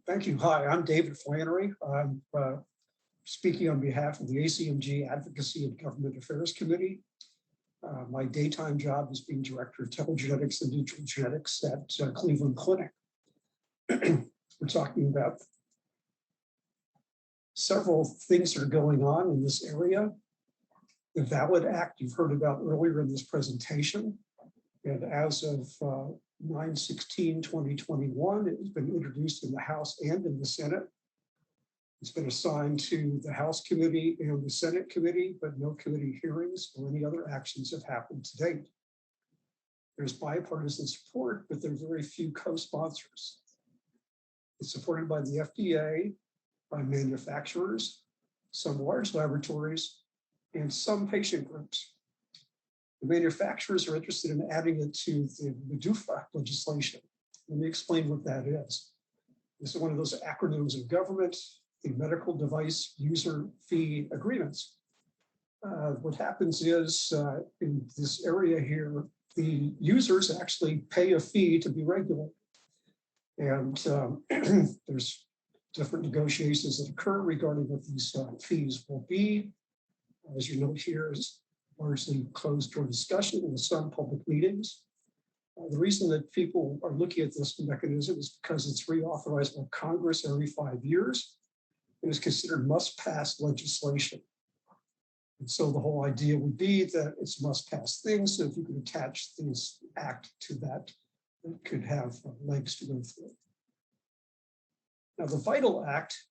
Thank you. Hi, I'm David Flannery. I'm speaking on behalf of the ACMG Advocacy and Government Affairs Committee. My daytime job is being Director of Telegenetics and Digital Genetics at Cleveland Clinic. We're talking about several things that are going on in this area. The VALID Act you've heard about earlier in this presentation. And as of 9/16/2021, it has been introduced in the House and in the Senate. It's been assigned to the House committee and the Senate committee, but no committee hearings or any other actions have happened to date. There's bipartisan support, but there are very few co-sponsors. It's supported by the FDA, by manufacturers, some large laboratories, and some patient groups. The manufacturers are interested in adding it to the MDUFA legislation. Let me explain what that is. This is one of those acronyms of government, the medical device user fee agreements. What happens is in this area here, the users actually pay a fee to be regulated. And there's different negotiations that occur regarding what these fees will be. As you note here, is largely closed door discussion in some public meetings. The reason that people are looking at this mechanism is because it's reauthorized by Congress every 5 years and is considered must-pass legislation. And so the whole idea would be that it's must-pass things, so if you could attach this act to that, it could have legs to go through. Now, the VITAL Act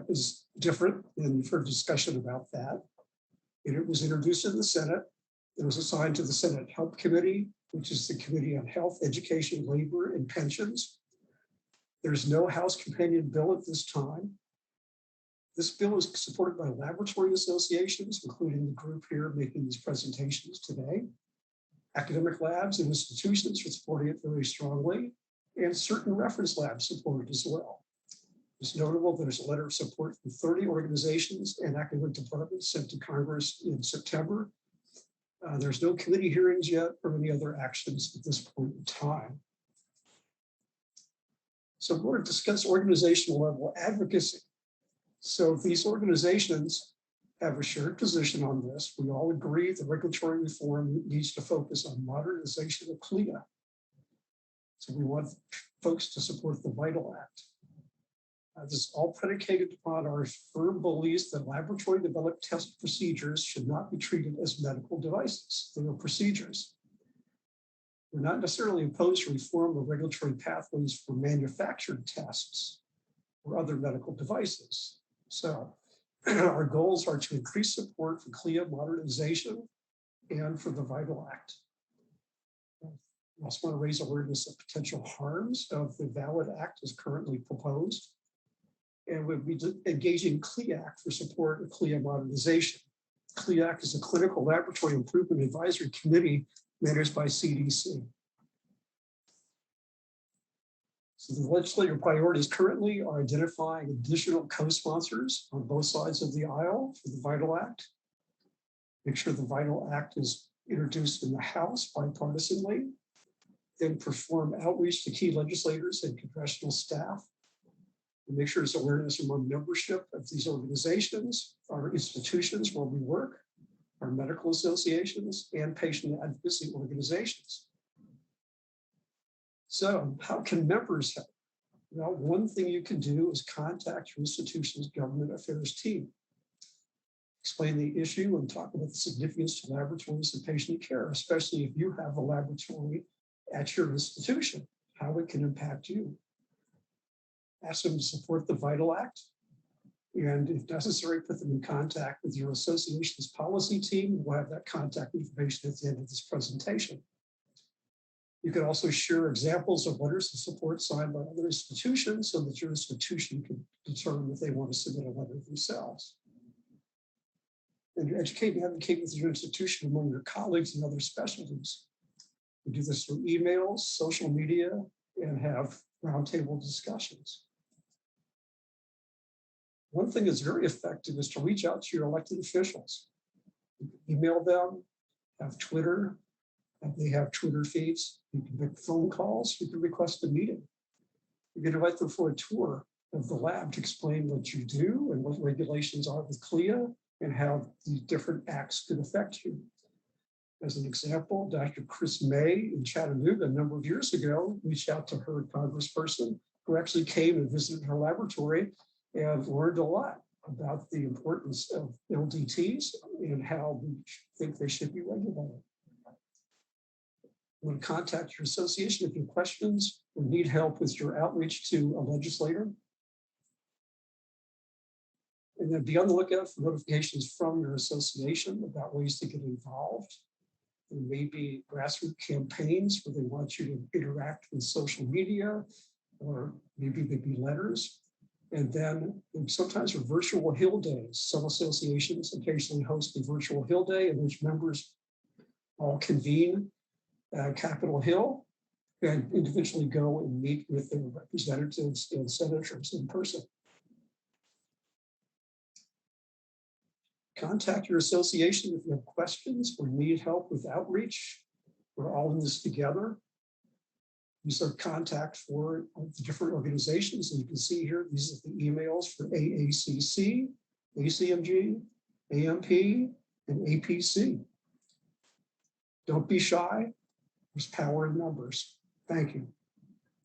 is different, and you've heard discussion about that. It was introduced in the Senate. It was assigned to the Senate Health Committee, which is the Committee on Health, Education, Labor, and Pensions. There's no House companion bill at this time. This bill is supported by laboratory associations, including the group here making these presentations today. Academic labs and institutions are supporting it very strongly, and certain reference labs support it as well. It's notable that there's a letter of support from 30 organizations and academic departments sent to Congress in September. There's no committee hearings yet or any other actions at this point in time. So we're going to discuss organizational level advocacy. So these organizations have a shared position on this. We all agree that regulatory reform needs to focus on modernization of CLIA. So we want folks to support the VITAL Act. This is all predicated upon our firm beliefs that laboratory developed test procedures should not be treated as medical devices. They are procedures. We're not necessarily opposed to reform of regulatory pathways for manufactured tests or other medical devices. So our goals are to increase support for CLIA modernization and for the VITAL Act. We also want to raise awareness of potential harms of the VALID Act as currently proposed. And we'll be engaging CLIAC for support of CLIA modernization. CLIAC is a clinical laboratory improvement advisory committee managed by CDC. So the legislative priorities currently are identifying additional co-sponsors on both sides of the aisle for the VITAL Act. Make sure the VITAL Act is introduced in the House bipartisanly. Then perform outreach to key legislators and congressional staff. And make sure there's awareness among membership of these organizations, our institutions where we work, our medical associations, and patient advocacy organizations. So how can members help? Well, one thing you can do is contact your institution's government affairs team. Explain the issue and talk about the significance to laboratories and patient care, especially if you have a laboratory at your institution, how it can impact you. Ask them to support the VITAL Act, and if necessary, put them in contact with your association's policy team. We'll have that contact information at the end of this presentation. You can also share examples of letters of support signed by other institutions so that your institution can determine if they want to submit a letter themselves. And you educate and advocate with your institution among your colleagues and other specialties. You do this through emails, social media, and have roundtable discussions. One thing that's very effective is to reach out to your elected officials. You can email them, have Twitter, they have Twitter feeds. You can make phone calls, you can request a meeting. You can invite them for a tour of the lab to explain what you do and what regulations are with CLIA and how the different acts could affect you. As an example, Dr. Chris May in Chattanooga a number of years ago reached out to her congressperson who actually came and visited her laboratory and learned a lot about the importance of LDTs and how we think they should be regulated. You want to contact your association if you have questions or need help with your outreach to a legislator. And then be on the lookout for notifications from your association about ways to get involved. There may be grassroots campaigns where they want you to interact with social media, or maybe there'd be letters. And then sometimes are virtual Hill days. Some associations occasionally host a virtual Hill day in which members all convene at Capitol Hill and individually go and meet with their representatives and senators in person. Contact your association if you have questions or need help with outreach. We're all in this together. These are contact for the different organizations. And you can see here, these are the emails for AACC, ACMG, AMP, and APC. Don't be shy. There's power in numbers. Thank you.